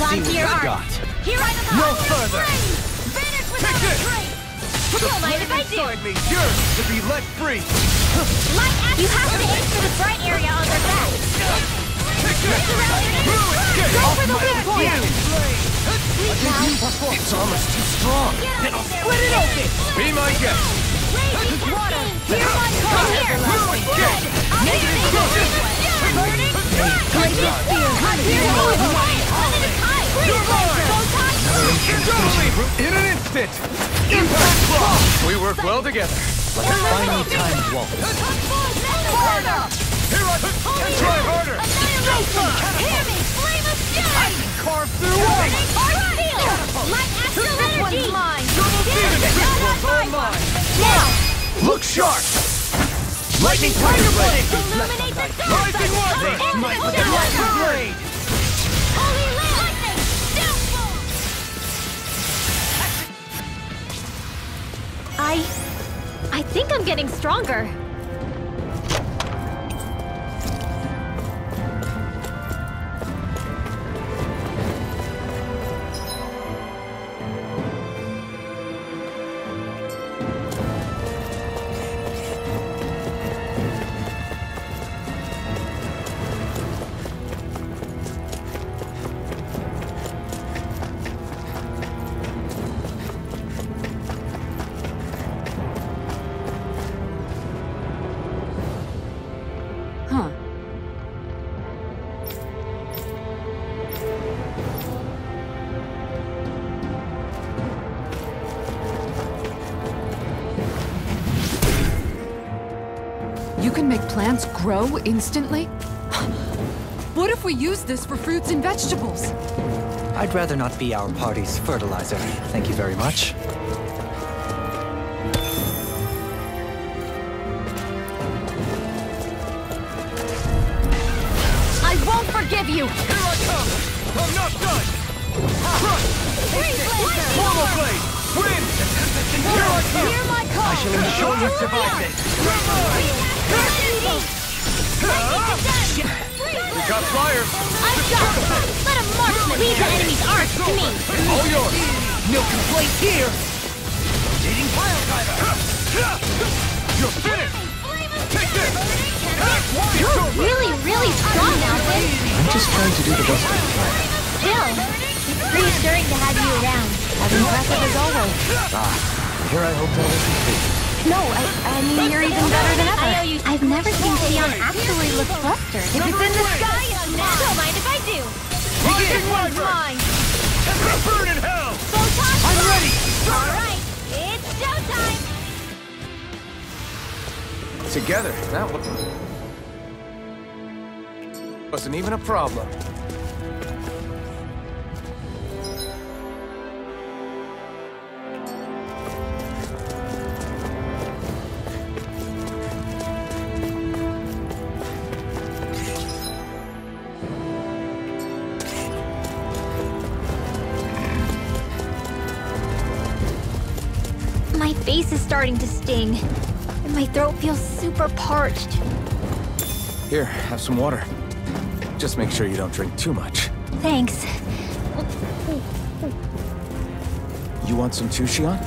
Hold on to your art. Here I come. No further. Finish without a trace. Don't mind if I do. Yours to be let free. Light action. You have to aim for the bright area on their back. Go for the weak point. It's almost too strong. Split it open. Be my guest. Raging water. Hear my call. Here. Good. Burning. Raging spear. Here. In an instant! Impact block! We work well together. Like a finely timed waltz. Harder! Here I try harder! Hear me! Flame of sky! Carve through walls! Light astral energy! Mine! Now! Look sharp! Lightning tiger blade! Illuminate the dark! Rising water! Lightning blade! Holy lightning! Downfall! I think I'm getting stronger. You can make plants grow instantly? What if we use this for fruits and vegetables? I'd rather not be our party's fertilizer. Thank you very much. I won't forgive you! Here I come! I'm not done! Portal blade! Wind! Here I come! Hear my call! I shall ensure you survive this. We got flyers! I'm done! Let him march and leave the enemy's arts to me! All yours! No complaints here! Leading pile driver! You're finished! Take this! You're really strong now, Finn! I'm just trying to do the best I can. Still, it's reassuring to have you around. As impressive as always. Here I hope to always be. No, I mean you're even better than ever. I've never seen Sion actually look flustered. If it's in the sky, it's now. Don't mind if I do. This one's mine. Burn in hell! Photon! I'm ready! Alright, it's showtime! Together, that wasn't even a problem. My face is starting to sting, and my throat feels super parched. Here, have some water. Just make sure you don't drink too much. Thanks. You want some too, Xion?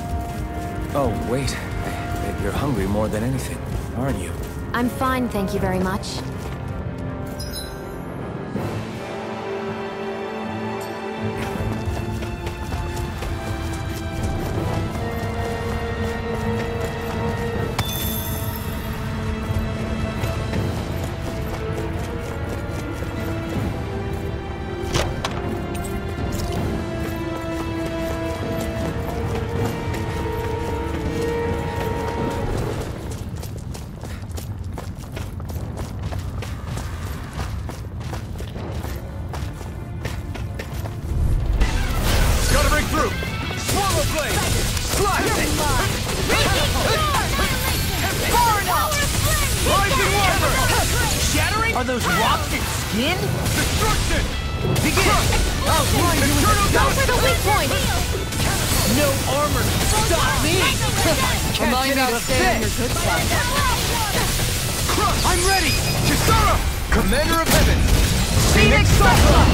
Oh, wait. I bet you're hungry more than anything, aren't you? I'm fine, thank you very much. Are those rocks in skin? Destruction! Begin! I'll blind you with the Go for the weak point! No armor can stop me! Remind me to stay on your good side. I'm ready! Kisara! Commander of Heaven! Phoenix Cyclone!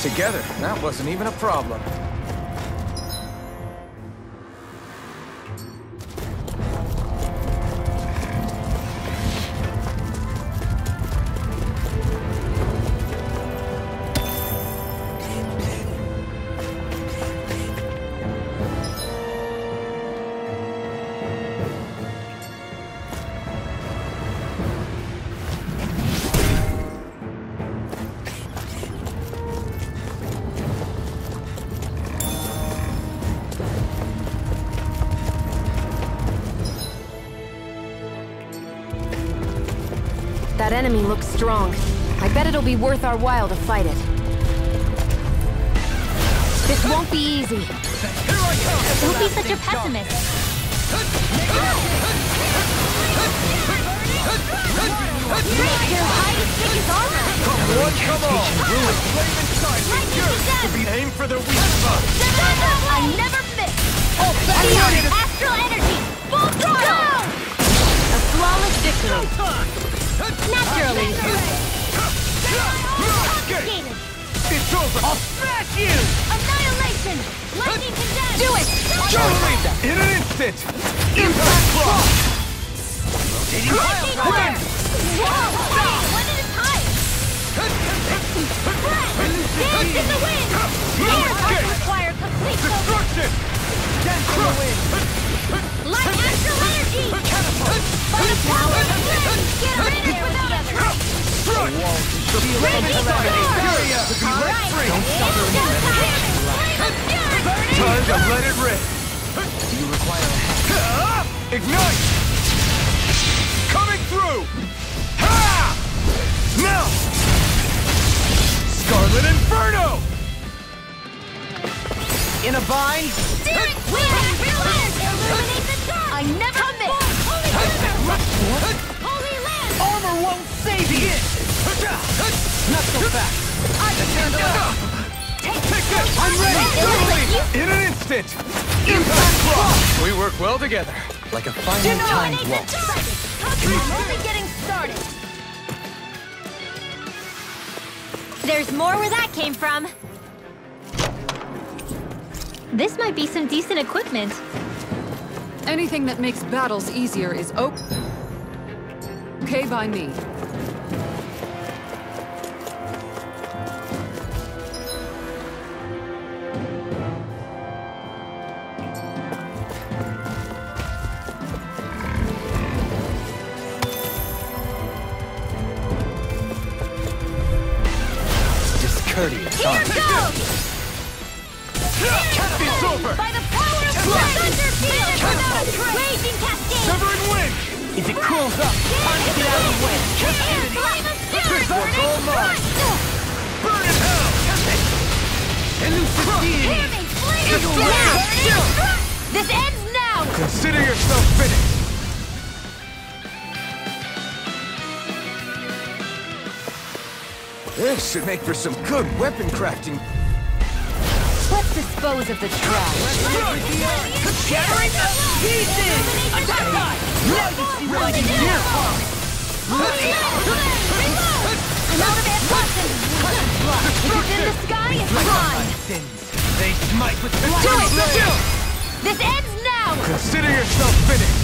Together, that wasn't even a problem. That enemy looks strong. I bet it'll be worth our while to fight it. This won't be easy. Don't be such a pessimist. Aim for the weak spot. I never miss. Astral energy. Full throttle. A flawless victory. Naturally. It's over. I'll smash you. Annihilation. Lightning condemned. Do it. Totally. In an instant. Impact block. Lightning flare. Whoa. One at a time. Dance in the wind. Air parts require complete destruction. Dance in the wind. Light astral energy. By the power of wind. Get rid of it together. Time to let it rip. Do you require a hand? Ignite! Coming through! Ha! Now! Scarlet Inferno! In a bind? Steering wheel! Illuminate the dark! I never miss! Holy land! Armor won't save you! Not so fast! Take this! I'm ready! In an instant! Impact block! We work well together. Like a finely timed waltz. Only getting started! There's more where that came from. This might be some decent equipment. Anything that makes battles easier is okay by me. Discourteous. Here goes! It's over! By the power of Thunder Field without a trace! Raging Cascade! Severing wind! If it cools up, time to get out of the way. Flame of Fury! This one's all mine! Burn in hell! Hear me! Flame of Fury! This ends now! Consider yourself finished! This should make for some good weapon crafting. Let's dispose of the trash. Shattering the pieces! Attack time! Now you see what I can do! I'm out of ammunition! If it's in the sky, it's mine! Sins. They smite with Do it! This ends now! Consider yourself finished!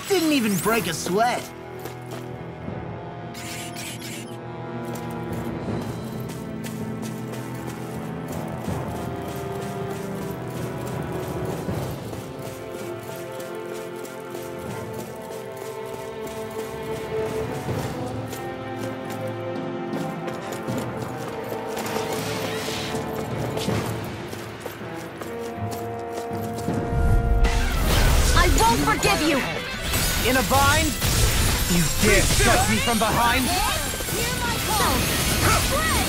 Didn't even break a sweat. I won't forgive you! In a bind? You dare strike me from behind? Hear my call! Spread!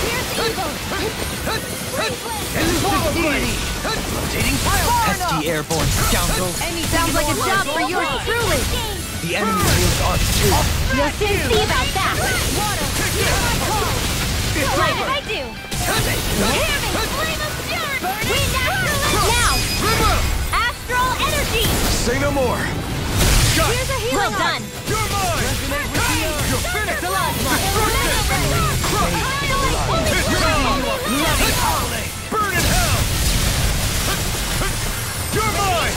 Here's evil! Elusive deity! Rotating fire! Pesky airborne scoundrels! Sounds like a job for yours truly! The enemy wields ours too! You'll soon see about that! Hear my call! Mind if I do? Hear me! Flame of Fury! Wind astral now! Astral energy! Say no more! Here's a hero! Well done! You're finished! Burn in hell! You're mine!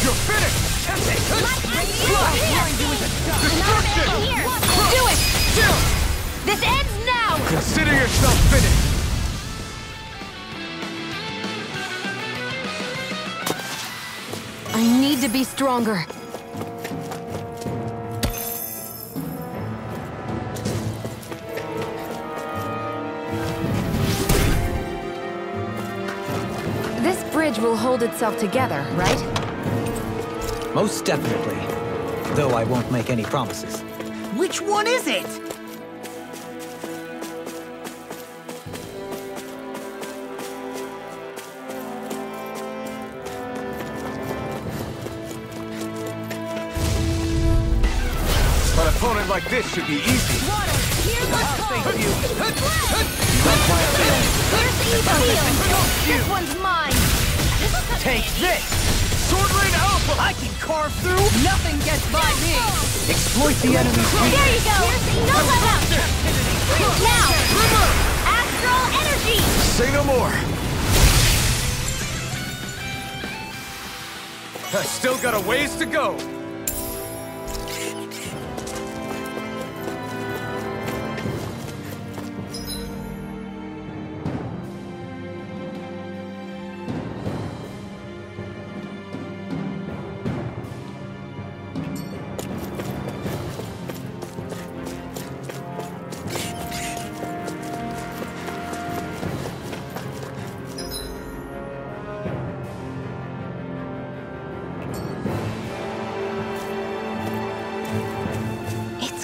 You're finished! Destruction! Do it! This ends now! Consider yourself finished! I need to be stronger. This bridge will hold itself together, right? Most definitely. Though I won't make any promises. Which one is it? An opponent like this should be easy. Here's what's called. Don't This one's mine. Take this! Sword Rain Alpha! I can carve through! Nothing gets by me! Exploit the enemy's There you go. No let up. Now, River! astral energy. Say no more. I still got a ways to go.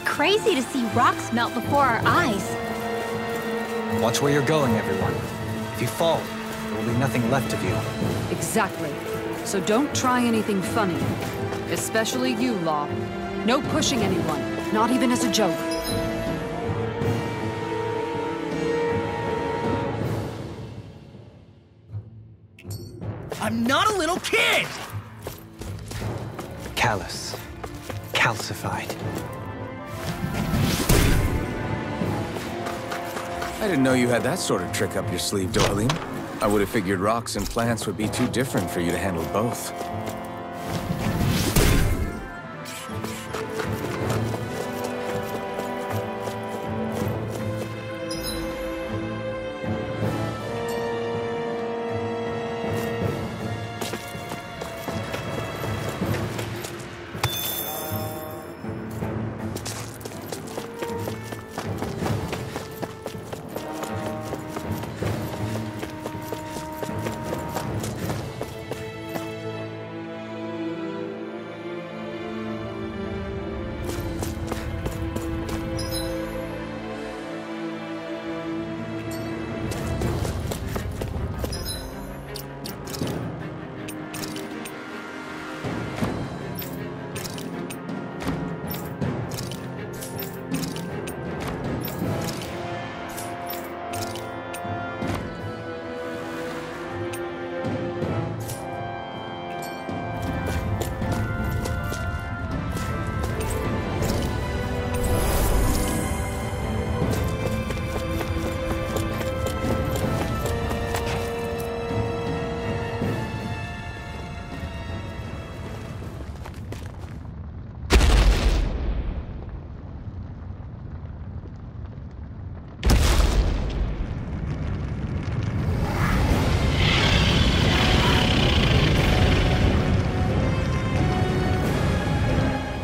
Crazy to see rocks melt before our eyes. Watch where you're going, everyone. If you fall, there will be nothing left of you. Exactly. So don't try anything funny. Especially you, Law. No pushing anyone, not even as a joke. I'm not a little kid! Callous. Calcified. I didn't know you had that sort of trick up your sleeve, Dorleen. I would have figured rocks and plants would be too different for you to handle both.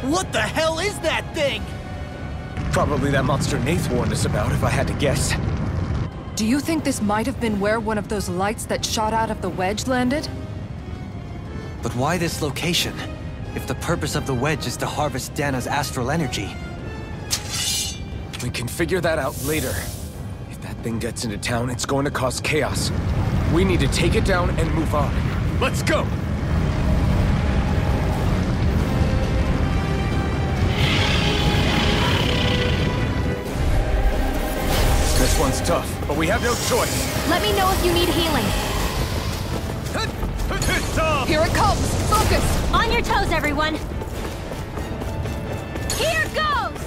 What the hell is that thing? Probably that monster Nath warned us about, if I had to guess. Do you think this might have been where one of those lights that shot out of the wedge landed? But why this location? If the purpose of the wedge is to harvest Dana's astral energy. We can figure that out later. If that thing gets into town, it's going to cause chaos. We need to take it down and move on. Let's go! This one's tough, but we have no choice. Let me know if you need healing. Here it comes! Focus! On your toes, everyone. Here goes!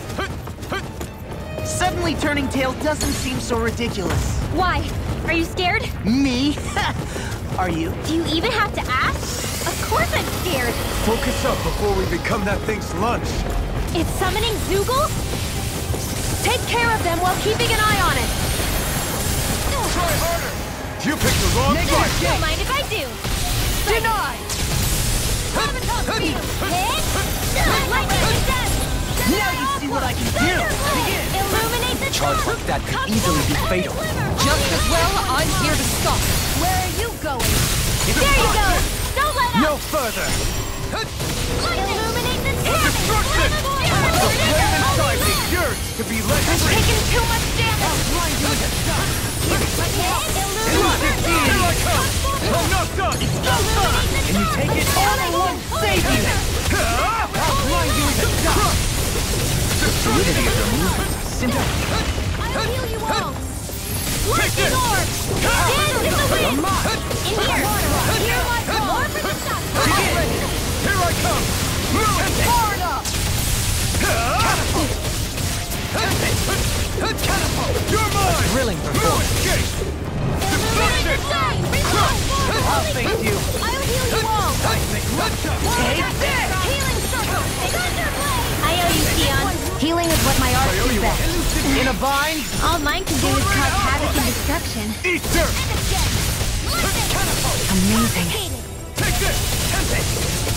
Suddenly turning tail doesn't seem so ridiculous. Why? Are you scared? Me? Are you? Do you even have to ask? Of course I'm scared. Focus up before we become that thing's lunch. It's summoning Zoogles? Take care of them while keeping an eye on it. Try harder! You picked the wrong fight! Don't mind if I do. Denied! Lightning attack! Now you see what I can do! Begin! Illuminate the Charge dark! like that could easily be fatal. Just as well, I'm here to stop. Where are you going? There you go! Don't let No up! further! Illuminate the dark! Destruction! The flame inside me yearns to be let I'm free! taking too much damage! Here I come! I'm not done! Can you take it? All I won't save you! I'll blind you with the dust! Fluidity of your movements are simple. I'll heal you all! Lightning orb! Dance in the wind! In here! Hear my call! More for the shot! Here I come! Move! Far enough! Catapult! You're mine! Thrilling No performance. escape! Illuminate the sun! I'll face you! I'll heal you all! Take this! Healing circle! Thunderblade! I owe you, Sion. Healing is what my art is best. In a bind? All mine can do is cause havoc and destruction. Eat dirt! Amazing. Take this!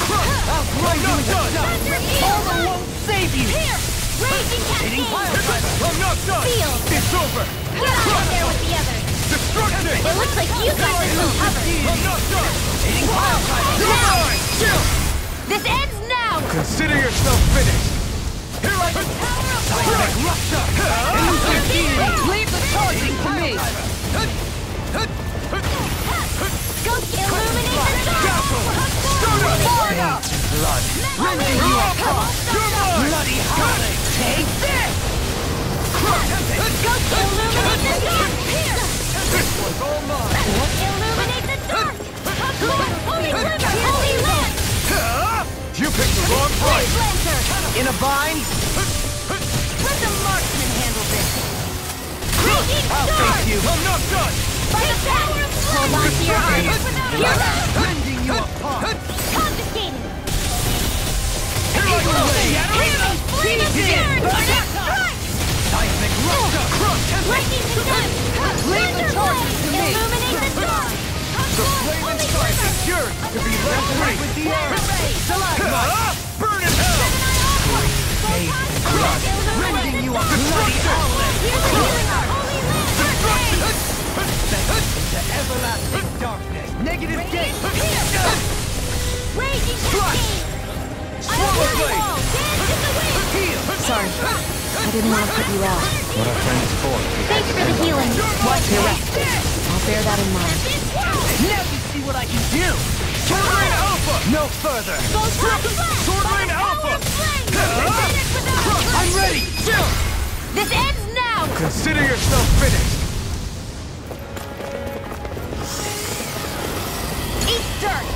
I'll blind you with the dust! Armor won't save you! Here! Raging cascade! I'm not done! Feel! It's over! Get out there with the others! Destruction! It looks like you got this one covered. I'm not done! You're Now! mine! Chill! This ends now! Consider yourself finished! Here I come! Leave the charging to me! Go illuminate the dark! Far enough! Blood. Rending you apart! You're mine! Bloody holiday! Take this! Go illuminate the dark! Here! This one's all mine! Illuminate the dark! Holy river! Holy land! You picked the wrong fight! Blaze Lancer! In a bind? Let the marksman handle this! Raging I'll storm! face you! I'm not done! By the power of hold on to your armor! You're Rending you apart! confiscated! Here I go! Healing flame of stern! Strike! Seismic rupture! Lightning to them! Leave the charges to me! Illuminate the dark! The flame inside me yearns to be let free! With the air! Burn in hell! Rending you a bloody outlet! The everlasting darkness! Negative gate! Raging cascade! Swallow blade! Dance in the wind! Sorry, I didn't want to put you out. What our friend is for. Thanks for the healing. What's your rest? I'll bear that in mind. Now you see what I can do! Sword Rain Alpha! No further! Sword Rain Alpha! I'm ready! Chill! This ends now! Consider yourself finished! Eat dirt!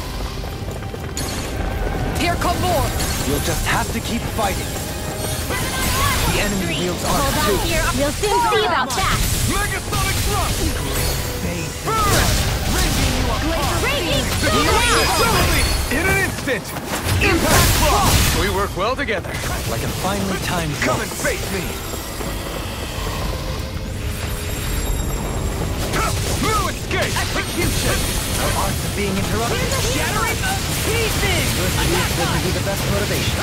Here come more! You'll just have to keep fighting. The enemy wields Hold armor on too. to your... We'll soon see about that! Megasonic thrust! Burn! Raging Facility! In an instant! Impact Cross! We work well together. Like a finely timed Come and face me! No escape! Execution! The art of being interrupted. Shattering of pieces! Wouldn't be the best motivation.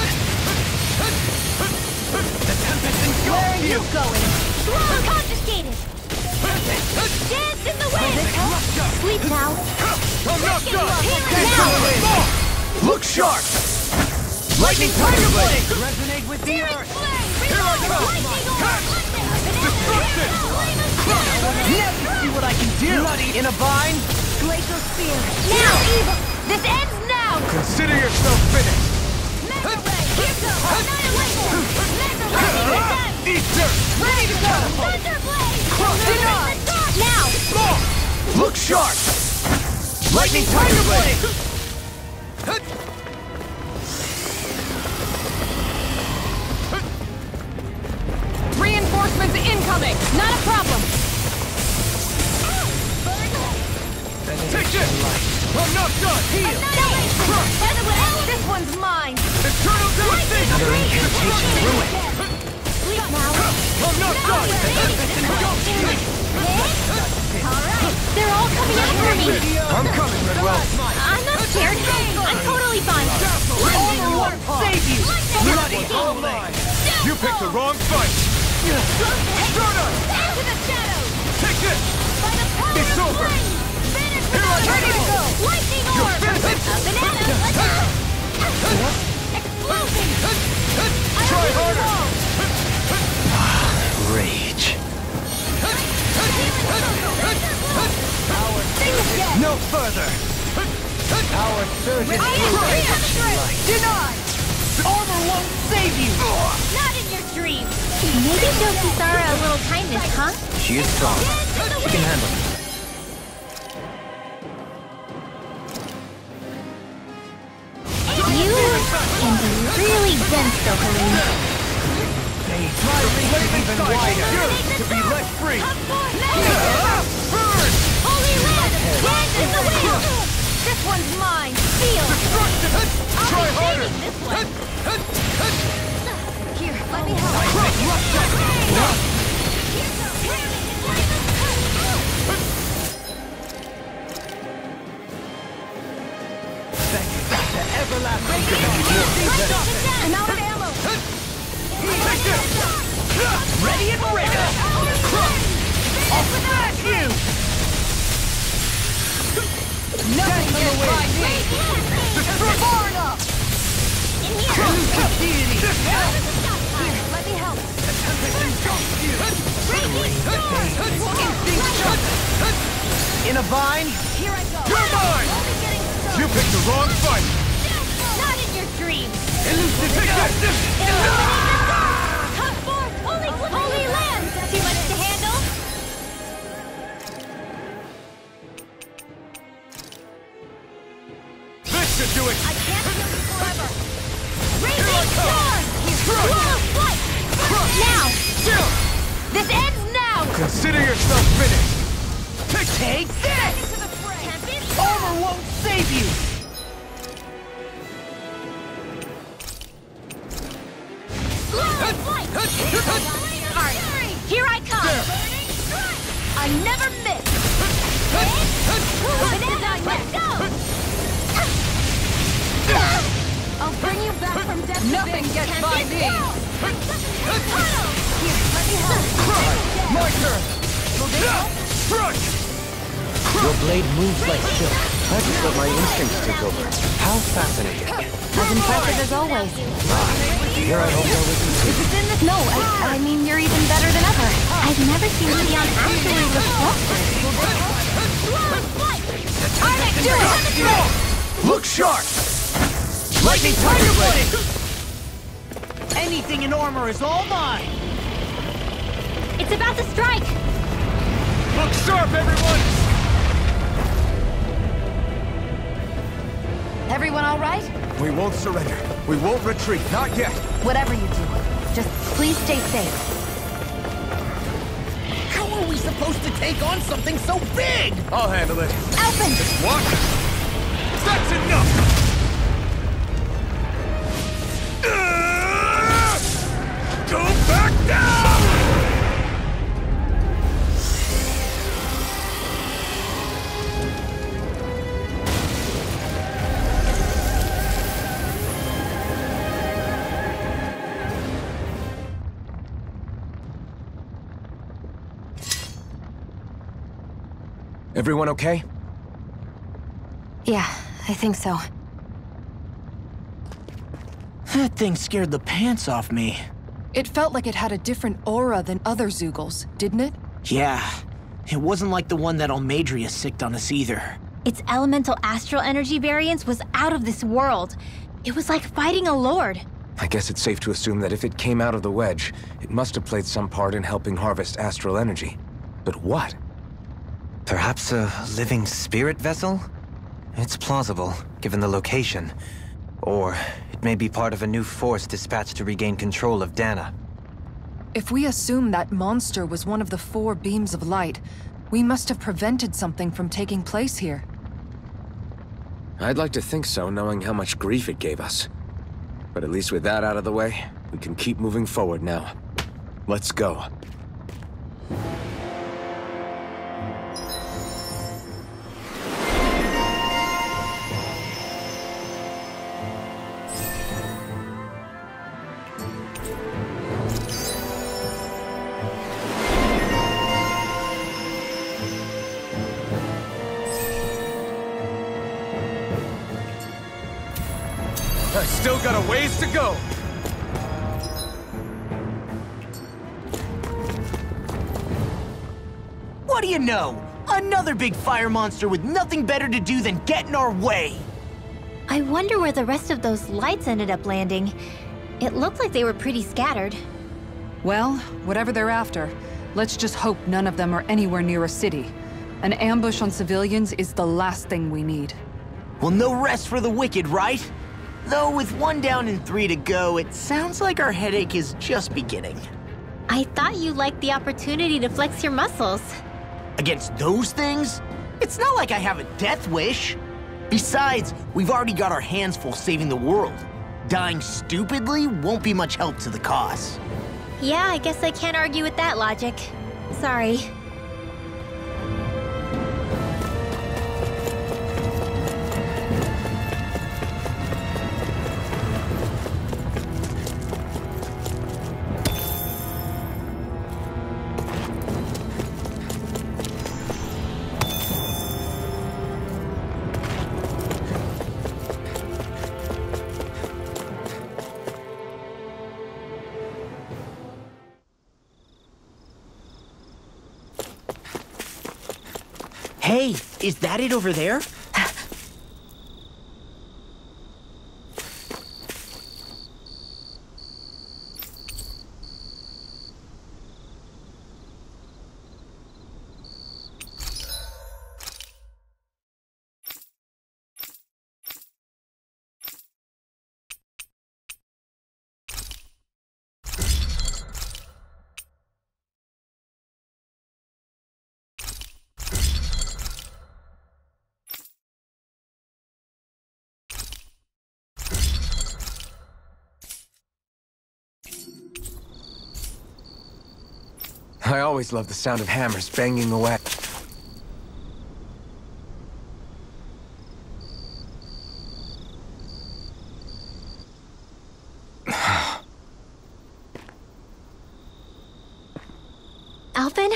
The tempest Where are engulfs you you! going? Confiscated! Dance in the wind! Sleep now! I'm not done! Now! Look sharp! Lightning Tiger Blade! Resonate with the earth! Here I come! Destruction! Now you see what I can do! Bloody in a bind? Glacial Spear! Now! Evil! This ends now! Consider yourself finished! Mega Ray! Here goes! Annihilation! Mega Ray! Eat dirt! Ready to go! Thunder Blade! Denied! Now! Look sharp! Lightning Tiger Blade! Reinforcements incoming! Not a problem! Take this! I'm not done! Heal! By the way, this one's mine! Eternal devastation! Another incantation ruined. Sleep now! I'm not done! Alright! They're all coming after me! I'm coming, Redwell. I'm not scared! I'm totally fine! Armor won't save you! Bloody holy! You picked the wrong fight! Stardust! Into the shadows! Take this! By the power It's of over. flame! Vanish Here I without go. go! Lightning You're orb! finished. A banana! Let's go! Explosion! Try harder! Rage. No further! Our surgeon Denied! Armor won't save you! Not in your dreams! Maybe show Kisara a little kindness, huh? She is strong. She can handle it. You can be really dense, though, Helene. Try to make it even wider! To be let free! Burn! Holy land! Land is the wheel! This one's mine! Feel! Destruction! Try harder! This one! Here, let me help. I'm out of ammo! Ready and ready! I'll smash you! Nothing gets by me! Far enough! In here! Deity! Here, let me help. In a vine? Here I go. You're mine! Only getting started. You picked the wrong fight! Not in your dreams. Take this! Come forth, holy land! Too much to handle? This should do it! I can't kill you forever. Raging storm! Wall of flight! Now! This ends now! Consider yourself finished! Take this! Into the fray! Armor won't save you! Wall of flight! Alright, here I come! I never miss! Banana, let's go! I'll bring you back from death. Nothing gets by me. Here, let me help. My turn! Crush! Your blade moves like silk. I just let my instincts take over. How fascinating. As impressive as always. Here I hope you're with me. No, I mean you're even better than ever. I've never seen Leon actually look flustered. Do it! Look sharp! Lightning Tiger Blade! Anything in armor is all mine! It's about to strike! Look sharp, everyone! Everyone all right? We won't surrender. We won't retreat. Not yet. Whatever you do, just please stay safe. How are we supposed to take on something so big? I'll handle it. Alphen! What? That's enough! Go back down! Everyone okay? Yeah, I think so. That thing scared the pants off me. It felt like it had a different aura than other Zeugles, didn't it? Yeah. It wasn't like the one that Almadria sicked on us either. Its elemental astral energy variance was out of this world. It was like fighting a lord. I guess it's safe to assume that if it came out of the wedge, it must have played some part in helping harvest astral energy. But what? Perhaps a living spirit vessel? It's plausible, given the location. Or it may be part of a new force dispatched to regain control of Dana. If we assume that monster was one of the 4 beams of light, we must have prevented something from taking place here. I'd like to think so, knowing how much grief it gave us. But at least with that out of the way, we can keep moving forward now. Let's go. I still got a ways to go. What do you know? Another big fire monster with nothing better to do than get in our way! I wonder where the rest of those lights ended up landing. It looked like they were pretty scattered. Well, whatever they're after, let's just hope none of them are anywhere near a city. An ambush on civilians is the last thing we need. Well, no rest for the wicked, right? Though with 1 down and 3 to go, it sounds like our headache is just beginning. I thought you liked the opportunity to flex your muscles. Against those things? It's not like I have a death wish. Besides, we've already got our hands full saving the world. Dying stupidly won't be much help to the cause. Yeah, I guess I can't argue with that logic. Sorry. Hey, is that it over there? I always love the sound of hammers banging away. Alvin?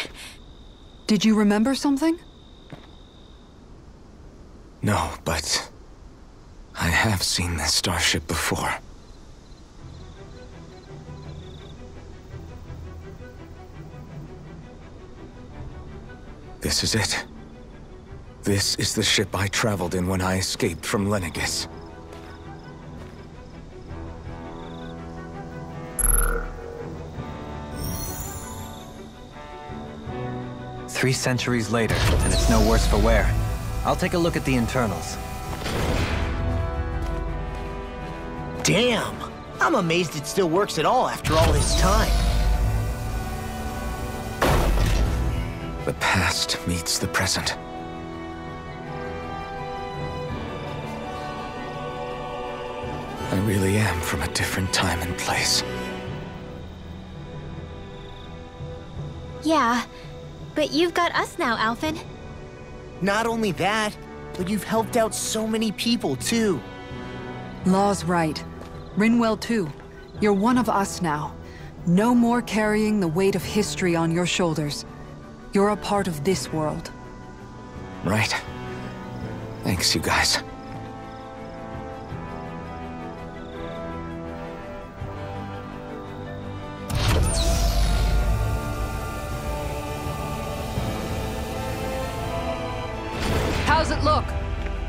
Did you remember something? No, but I have seen this starship before. This is it. This is the ship I traveled in when I escaped from Lenegis. Three centuries later, and it's no worse for wear. I'll take a look at the internals. Damn! I'm amazed it still works at all after all this time. The past meets the present. I really am from a different time and place. Yeah, but you've got us now, Alvin. Not only that, but you've helped out so many people, too. Law's right. Rinwell too. You're one of us now. No more carrying the weight of history on your shoulders. You're a part of this world. Right. Thanks, you guys. How's it look?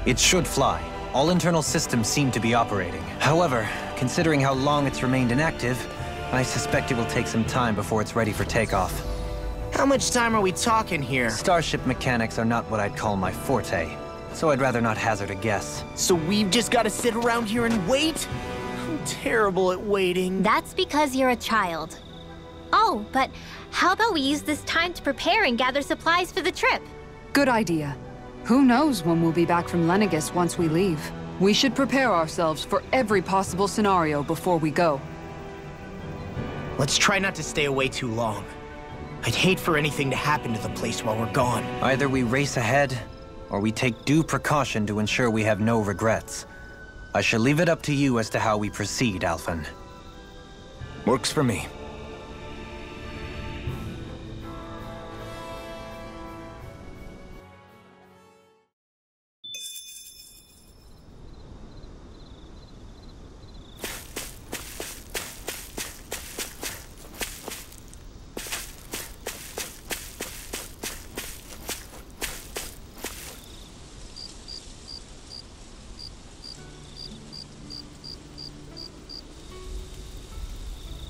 It should fly. All internal systems seem to be operating. However, considering how long it's remained inactive, I suspect it will take some time before it's ready for takeoff. How much time are we talking here? Starship mechanics are not what I'd call my forte, so I'd rather not hazard a guess. So we've just got to sit around here and wait? I'm terrible at waiting. That's because you're a child. Oh, but how about we use this time to prepare and gather supplies for the trip? Good idea. Who knows when we'll be back from Lenegis once we leave? We should prepare ourselves for every possible scenario before we go. Let's try not to stay away too long. I'd hate for anything to happen to the place while we're gone. Either we race ahead, or we take due precaution to ensure we have no regrets. I shall leave it up to you as to how we proceed, Alphen. Works for me.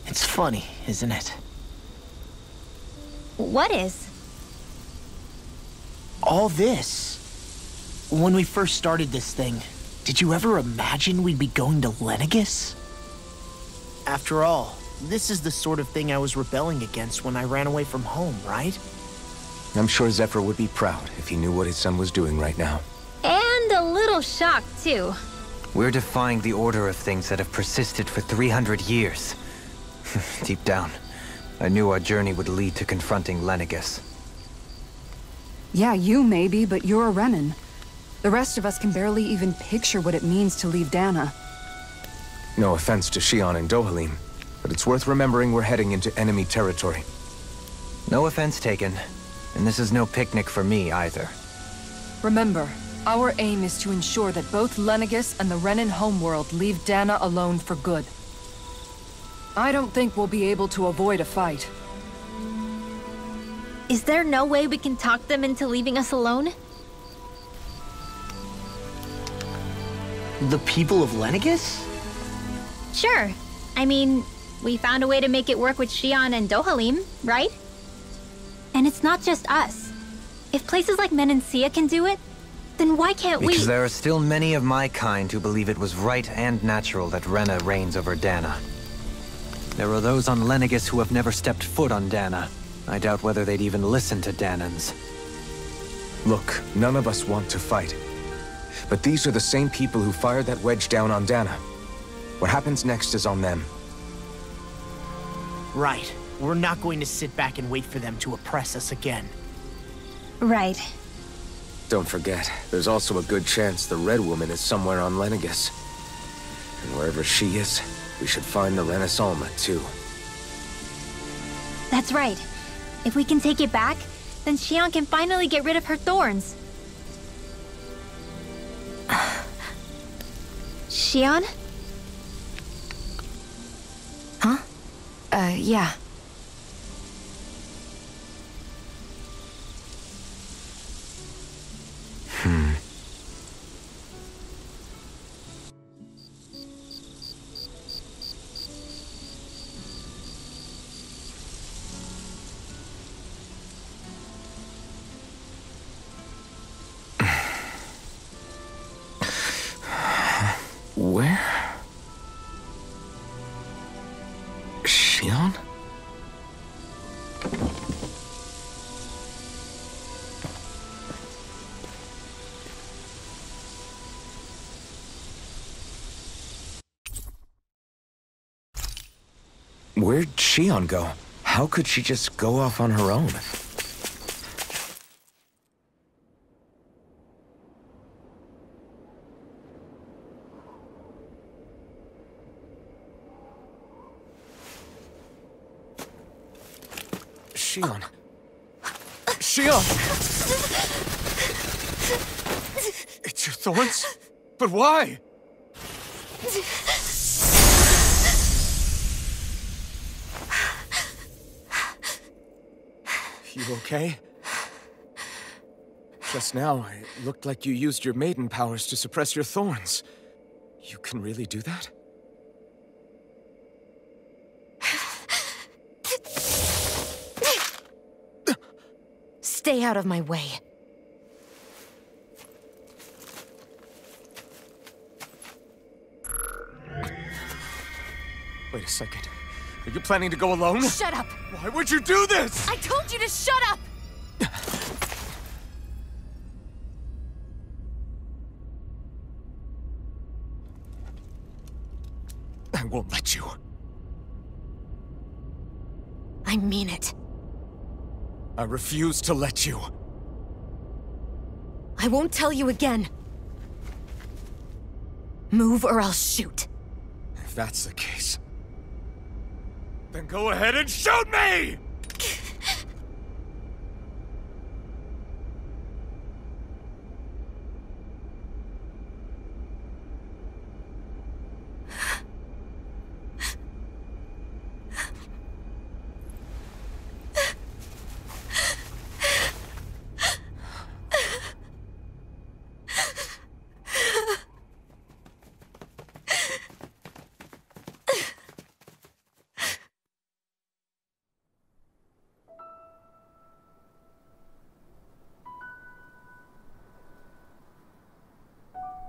It's funny, isn't it? What is? All this. When we first started this thing, did you ever imagine we'd be going to Lenegis? After all, this is the sort of thing I was rebelling against when I ran away from home, right? I'm sure Zephyr would be proud if he knew what his son was doing right now. And a little shocked, too. We're defying the order of things that have persisted for 300 years. Deep down, I knew our journey would lead to confronting Lenegis. Yeah, you maybe, but you're a Renan. The rest of us can barely even picture what it means to leave Dana. No offense to Xion and Dohalim, but it's worth remembering we're heading into enemy territory. No offense taken, and this is no picnic for me either. Remember, our aim is to ensure that both Lenegis and the Renan homeworld leave Dana alone for good. I don't think we'll be able to avoid a fight. Is there no way we can talk them into leaving us alone? The people of Lenegis? Sure. I mean, we found a way to make it work with Xion and Dohalim, right? And it's not just us. If places like Menancia can do it, then why can't we? Because there are still many of my kind who believe it was right and natural that Rena reigns over Dana. There are those on Lenegis who have never stepped foot on Dana. I doubt whether they'd even listen to Danans. Look, none of us want to fight. But these are the same people who fired that wedge down on Dana. What happens next is on them. Right. We're not going to sit back and wait for them to oppress us again. Right. Don't forget, there's also a good chance the Red Woman is somewhere on Lenegis. And wherever she is, we should find the Renaissance too. That's right. If we can take it back, then Xion can finally get rid of her thorns. Xion? Huh? Yeah. Where? Xion? Where'd Xion go? How could she just go off on her own? Xion. Xion! It's your thorns? But why? You okay? Just now, it looked like you used your maiden powers to suppress your thorns. You can really do that? Stay out of my way. Wait a second. Are you planning to go alone? Shut up! Why would you do this? I told you to shut up! I won't let you. I mean it. I refuse to let you. I won't tell you again. Move or I'll shoot. If that's the case, then go ahead and shoot me!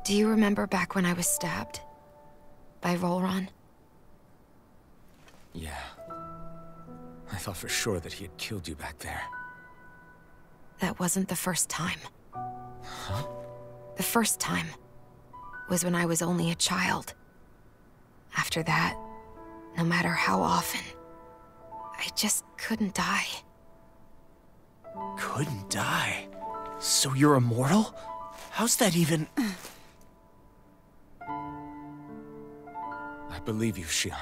Do you remember back when I was stabbed? By Rolron? Yeah. I thought for sure that he had killed you back there. That wasn't the first time. Huh? The first time was when I was only a child. After that, no matter how often, I just couldn't die. Couldn't die? So you're immortal? How's that even... I believe you, Xion.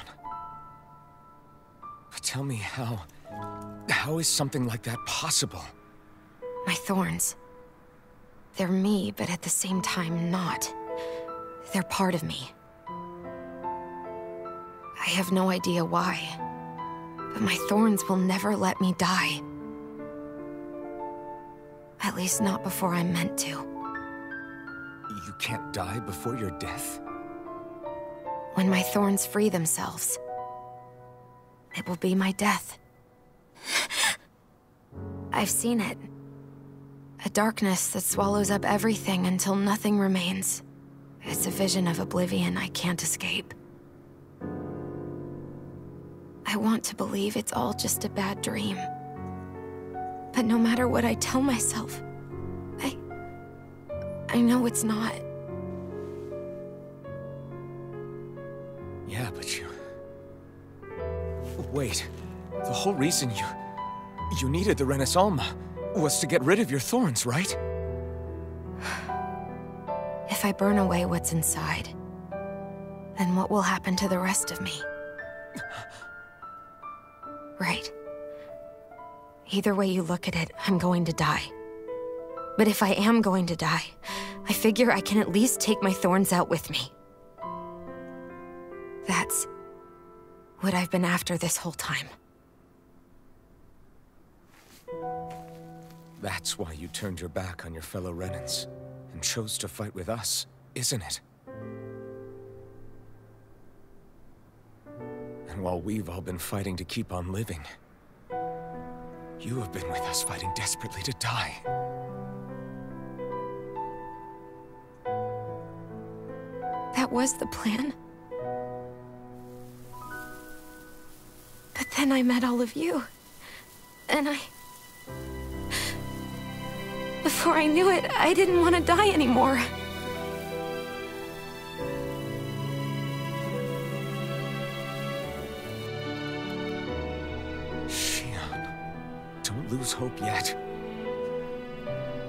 But tell me how is something like that possible? My thorns. They're me, but at the same time not. They're part of me. I have no idea why, but my thorns will never let me die. At least not before I'm meant to. You can't die before your death? When my thorns free themselves, it will be my death. I've seen it. A darkness that swallows up everything until nothing remains. It's a vision of oblivion I can't escape. I want to believe it's all just a bad dream. But no matter what I tell myself, I know it's not. Yeah, but you... Wait. The whole reason you needed the Renaissance was to get rid of your thorns, right? If I burn away what's inside, then what will happen to the rest of me? Right. Either way you look at it, I'm going to die. But if I am going to die, I figure I can at least take my thorns out with me. That's what I've been after this whole time. That's why you turned your back on your fellow Renans and chose to fight with us, isn't it? And while we've all been fighting to keep on living, you have been with us fighting desperately to die. That was the plan. But then I met all of you. And before I knew it, I didn't want to die anymore. Xion, don't lose hope yet.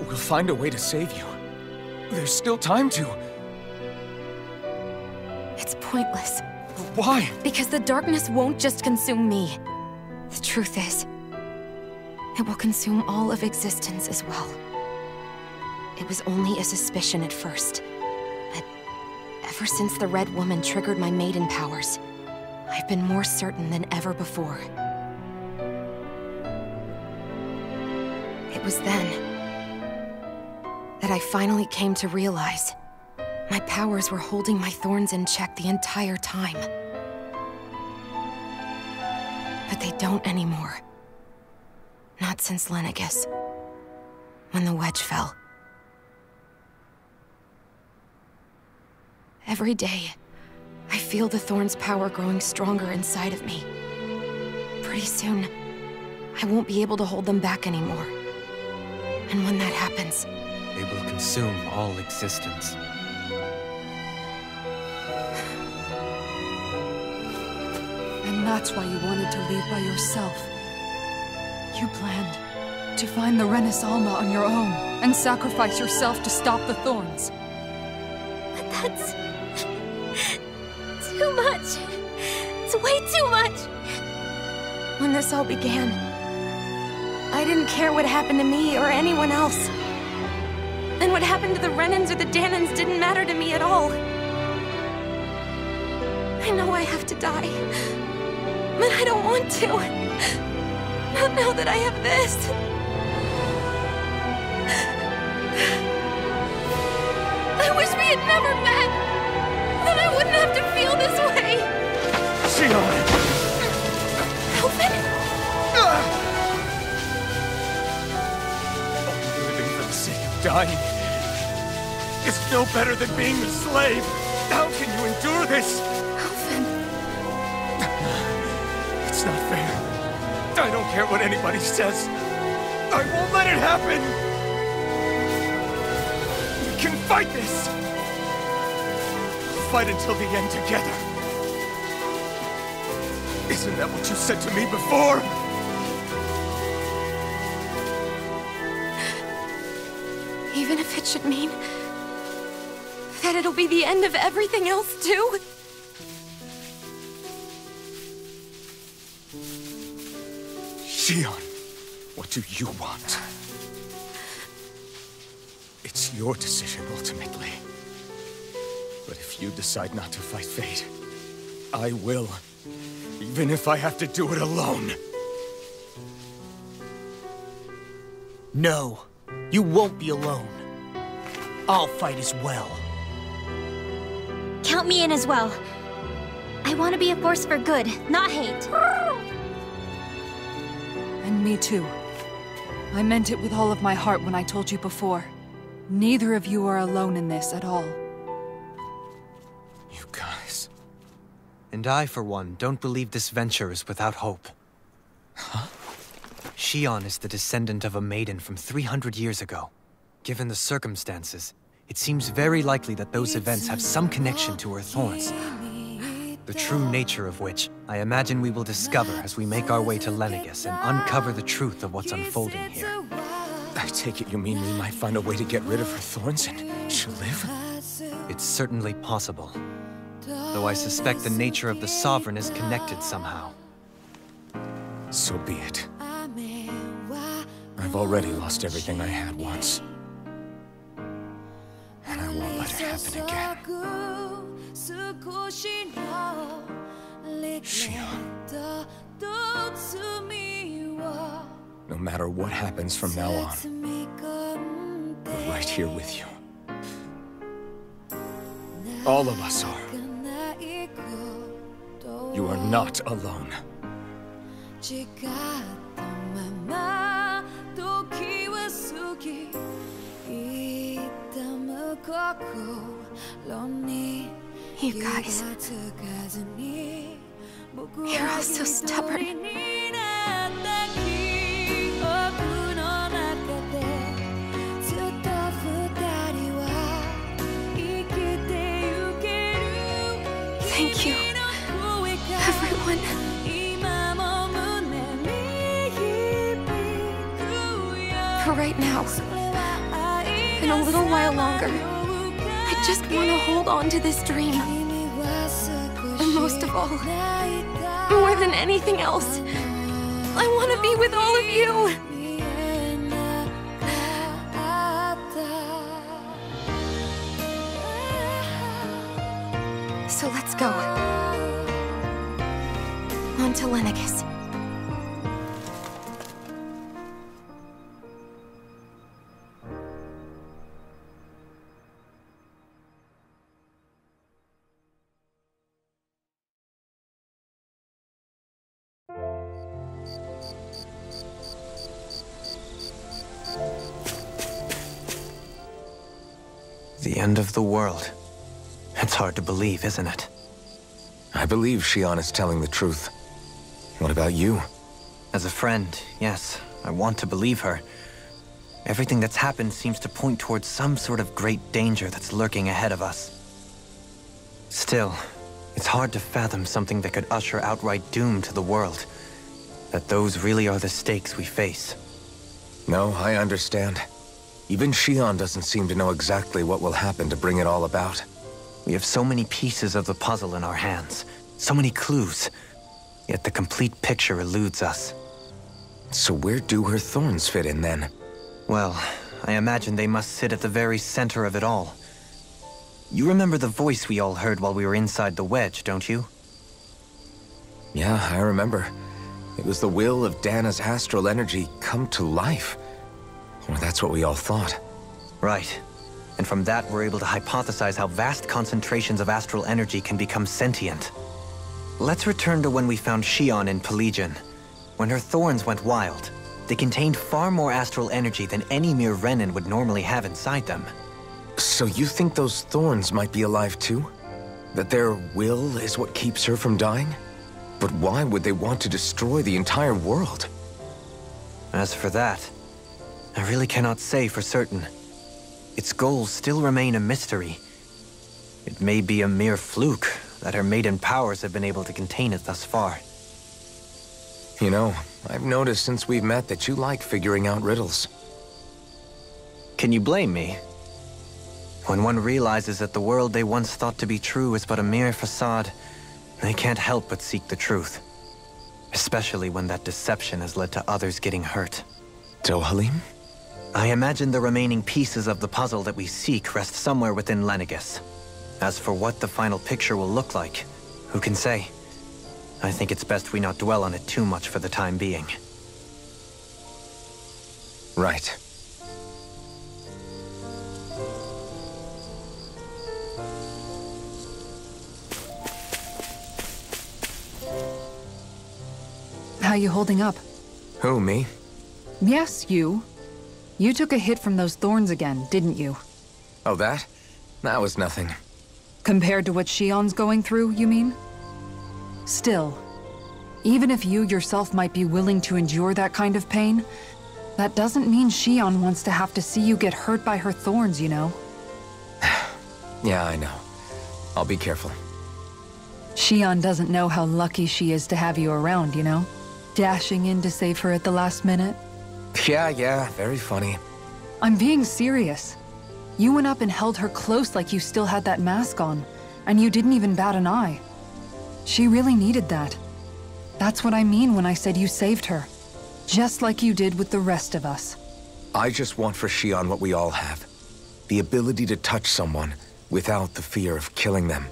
We'll find a way to save you. There's still time to. It's pointless. Why? Because the darkness won't just consume me. The truth is, it will consume all of existence as well. It was only a suspicion at first, but ever since the Red Woman triggered my maiden powers, I've been more certain than ever before. It was then that I finally came to realize my powers were holding my thorns in check the entire time. But they don't anymore. Not since Lenegis, when the wedge fell. Every day, I feel the thorn's power growing stronger inside of me. Pretty soon, I won't be able to hold them back anymore. And when that happens... They will consume all existence. And that's why you wanted to leave by yourself. You planned to find the Renis Alma on your own, and sacrifice yourself to stop the thorns. But that's... too much. It's way too much. When this all began, I didn't care what happened to me or anyone else. And what happened to the Renans or the Danans didn't matter to me at all. I know I have to die, but I don't want to. Not now that I have this. I wish we had never met. Then I wouldn't have to feel this way. Shion! Elvin? Living for the sake of dying is no better than being a slave. How can you endure this? Elvin. It's not fair. I don't care what anybody says. I won't let it happen. We can fight this. Fight until the end together. Isn't that what you said to me before? Even if it should mean that it'll be the end of everything else, too? Shion, what do you want? It's your decision, ultimately. But if you decide not to fight fate, I will. Even if I have to do it alone. No, you won't be alone. I'll fight as well. Count me in as well. I want to be a force for good, not hate. And me too. I meant it with all of my heart when I told you before. Neither of you are alone in this at all. You guys... And I, for one, don't believe this venture is without hope. Huh? Shion is the descendant of a maiden from 300 years ago. Given the circumstances, it seems very likely that those events have some connection to her thorns. The true nature of which, I imagine we will discover as we make our way to Lenegis and uncover the truth of what's unfolding here. I take it you mean we might find a way to get rid of her thorns and she'll live? It's certainly possible. Though I suspect the nature of the Sovereign is connected somehow. So be it. I've already lost everything I had once. And I won't let it happen again. Shion. No matter what happens from now on, we're right here with you. All of us are. You are not alone. You guys... You're all so stubborn. Thank you, everyone. For right now, and a little while longer, I just want to hold on to this dream. And most of all, more than anything else, I want to be with all of you. So let's go. On to Lenegis. The end of the world. It's hard to believe, isn't it? I believe Shion is telling the truth. What about you? As a friend, yes, I want to believe her. Everything that's happened seems to point towards some sort of great danger that's lurking ahead of us. Still, it's hard to fathom something that could usher outright doom to the world. That those really are the stakes we face. No, I understand. Even Shion doesn't seem to know exactly what will happen to bring it all about. We have so many pieces of the puzzle in our hands, so many clues, yet the complete picture eludes us. So where do her thorns fit in then? Well, I imagine they must sit at the very center of it all. You remember the voice we all heard while we were inside the wedge, don't you? Yeah, I remember. It was the will of Dana's astral energy come to life. Or that's what we all thought. Right. And from that, we're able to hypothesize how vast concentrations of astral energy can become sentient. Let's return to when we found Shion in Pelagian. When her thorns went wild, they contained far more astral energy than any mere Renin would normally have inside them. So you think those thorns might be alive too? That their will is what keeps her from dying? But why would they want to destroy the entire world? As for that, I really cannot say for certain. Its goals still remain a mystery. It may be a mere fluke that her maiden powers have been able to contain it thus far. You know, I've noticed since we've met that you like figuring out riddles. Can you blame me? When one realizes that the world they once thought to be true is but a mere facade, they can't help but seek the truth. Especially when that deception has led to others getting hurt. Dohalim? I imagine the remaining pieces of the puzzle that we seek rest somewhere within Lenegis. As for what the final picture will look like, who can say? I think it's best we not dwell on it too much for the time being. Right. How you holding up? Who, me? Yes, you. You took a hit from those thorns again, didn't you? Oh, that? That was nothing. Compared to what Shion's going through, you mean? Still, even if you yourself might be willing to endure that kind of pain, that doesn't mean Shion wants to have to see you get hurt by her thorns, you know? Yeah, I know. I'll be careful. Shion doesn't know how lucky she is to have you around, you know? Dashing in to save her at the last minute. Yeah, very funny. I'm being serious. You went up and held her close like you still had that mask on, and you didn't even bat an eye. She really needed that. That's what I mean when I said you saved her. Just like you did with the rest of us. I just want for Shion what we all have. The ability to touch someone without the fear of killing them.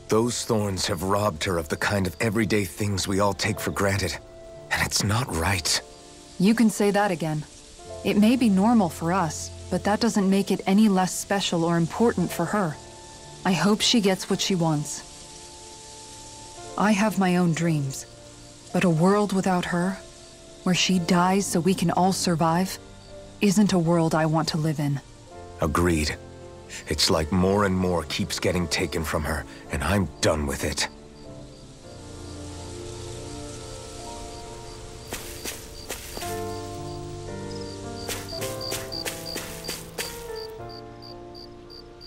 Those thorns have robbed her of the kind of everyday things we all take for granted. And it's not right. You can say that again. It may be normal for us, but that doesn't make it any less special or important for her. I hope she gets what she wants. I have my own dreams, but a world without her, where she dies so we can all survive, isn't a world I want to live in. Agreed. It's like more and more keeps getting taken from her, and I'm done with it.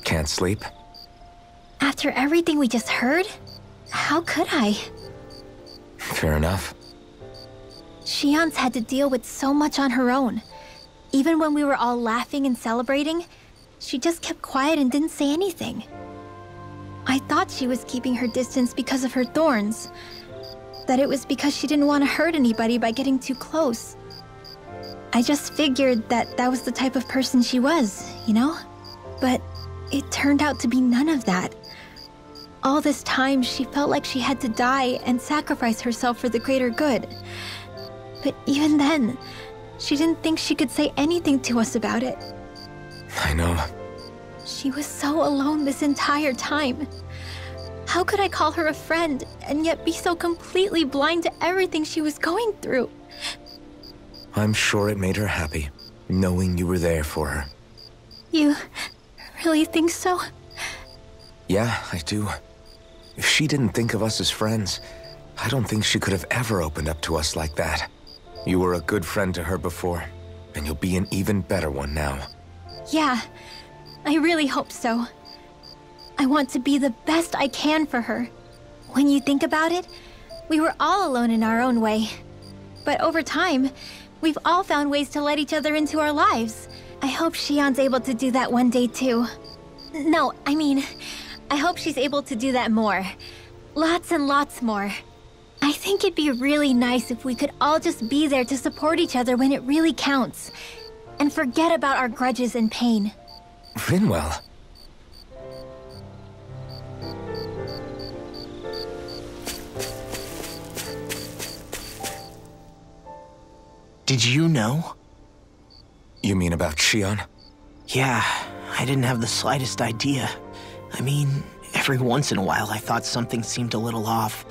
Can't sleep? After everything we just heard? How could I? Fair enough. Shion's had to deal with so much on her own. Even when we were all laughing and celebrating, she just kept quiet and didn't say anything. I thought she was keeping her distance because of her thorns. That it was because she didn't want to hurt anybody by getting too close. I just figured that that was the type of person she was, you know? But it turned out to be none of that. All this time, she felt like she had to die and sacrifice herself for the greater good. But even then, she didn't think she could say anything to us about it. I know. She was so alone this entire time. How could I call her a friend and yet be so completely blind to everything she was going through? I'm sure it made her happy, knowing you were there for her. You really think so? Yeah, I do. If she didn't think of us as friends, I don't think she could have ever opened up to us like that. You were a good friend to her before, and you'll be an even better one now. Yeah, I really hope so. I want to be the best I can for her. When you think about it, we were all alone in our own way. But over time, we've all found ways to let each other into our lives. I hope Shion's able to do that one day too. No, I mean, I hope she's able to do that more. Lots and lots more. I think it'd be really nice if we could all just be there to support each other when it really counts. And forget about our grudges and pain. Rinwell. Did you know? You mean about Shion? Yeah, I didn't have the slightest idea. I mean, every once in a while I thought something seemed a little off,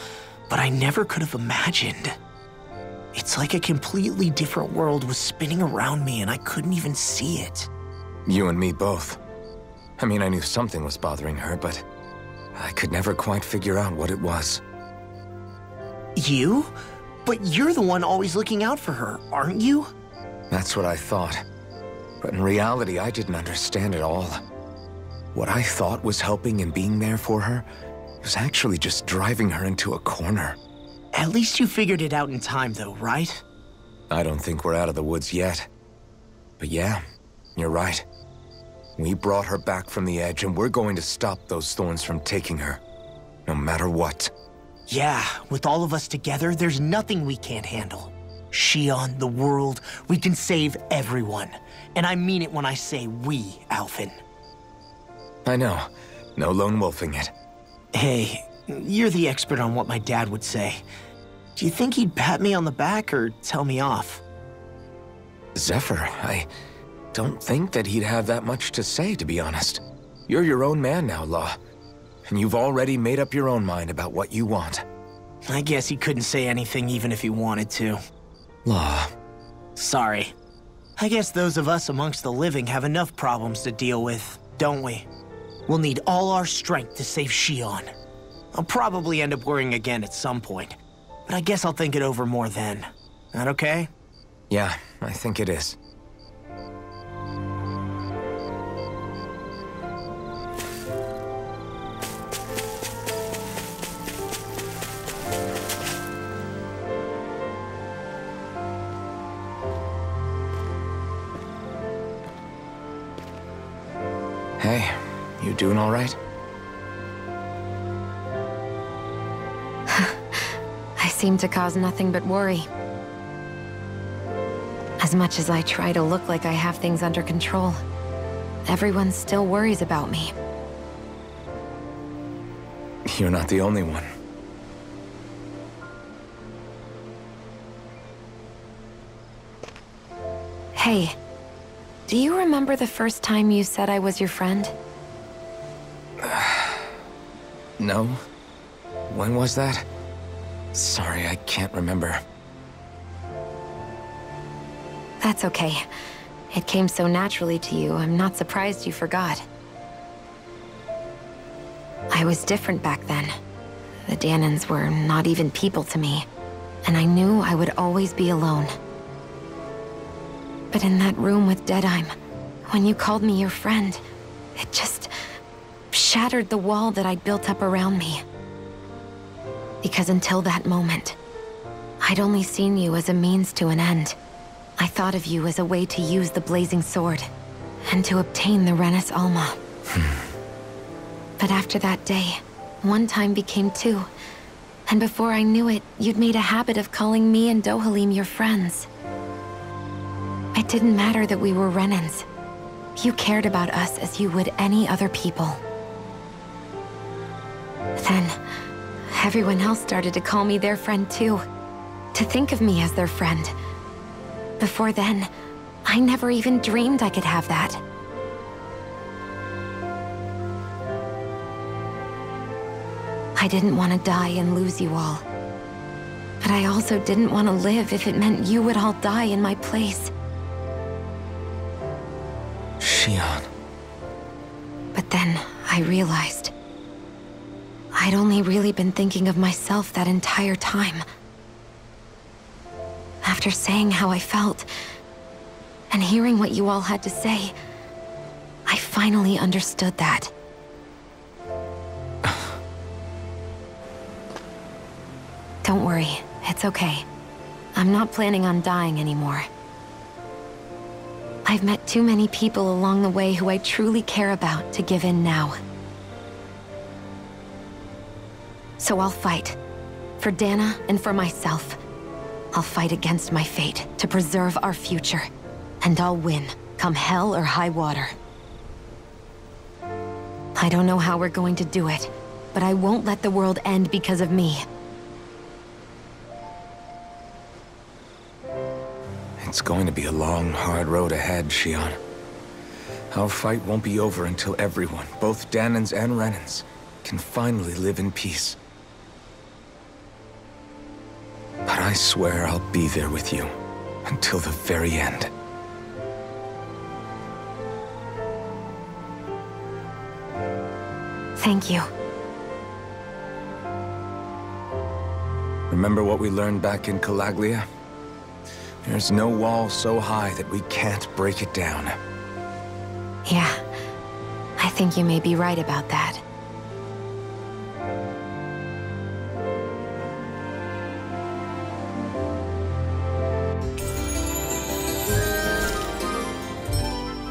but I never could have imagined. It's like a completely different world was spinning around me and I couldn't even see it. You and me both. I mean, I knew something was bothering her, but I could never quite figure out what it was. You? But you're the one always looking out for her, aren't you? That's what I thought. But in reality, I didn't understand it all. What I thought was helping and being there for her was actually just driving her into a corner. At least you figured it out in time, though, right? I don't think we're out of the woods yet. But yeah, you're right. We brought her back from the edge, and we're going to stop those thorns from taking her. No matter what. Yeah, with all of us together, there's nothing we can't handle. Shion, the world, we can save everyone. And I mean it when I say we, Alphen. I know. No lone wolfing it. Hey, you're the expert on what my dad would say. Do you think he'd pat me on the back or tell me off? Zephyr, I don't think that he'd have that much to say, to be honest. You're your own man now, Law. And you've already made up your own mind about what you want. I guess he couldn't say anything even if he wanted to. Law. Sorry. I guess those of us amongst the living have enough problems to deal with, don't we? We'll need all our strength to save Shion. I'll probably end up worrying again at some point, but I guess I'll think it over more then. That okay? Yeah, I think it is. Hey, you doing all right? I seem to cause nothing but worry. As much as I try to look like I have things under control, everyone still worries about me. You're not the only one. Hey, do you remember the first time you said I was your friend? No? When was that? Sorry, I can't remember. That's okay. It came so naturally to you, I'm not surprised you forgot. I was different back then. The Danans were not even people to me, and I knew I would always be alone. But in that room with Deadheim, when you called me your friend, it just shattered the wall that I'd built up around me. Because until that moment, I'd only seen you as a means to an end. I thought of you as a way to use the blazing sword, and to obtain the Renis Alma. But after that day, one time became two, and before I knew it, you'd made a habit of calling me and Dohalim your friends. It didn't matter that we were Renans. You cared about us as you would any other people. Then, everyone else started to call me their friend too. To think of me as their friend. Before then, I never even dreamed I could have that. I didn't want to die and lose you all. But I also didn't want to live if it meant you would all die in my place. Shion. But then I realized I'd only really been thinking of myself that entire time. After saying how I felt, and hearing what you all had to say, I finally understood that. Don't worry, it's okay. I'm not planning on dying anymore. I've met too many people along the way who I truly care about to give in now. So I'll fight. For Dana and for myself. I'll fight against my fate to preserve our future. And I'll win, come hell or high water. I don't know how we're going to do it, but I won't let the world end because of me. It's going to be a long, hard road ahead, Shion. Our fight won't be over until everyone, both Danans and Renans, can finally live in peace. But I swear I'll be there with you until the very end. Thank you. Remember what we learned back in Calaglia? There's no wall so high that we can't break it down. Yeah, I think you may be right about that.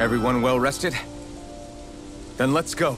Everyone well rested? Then let's go.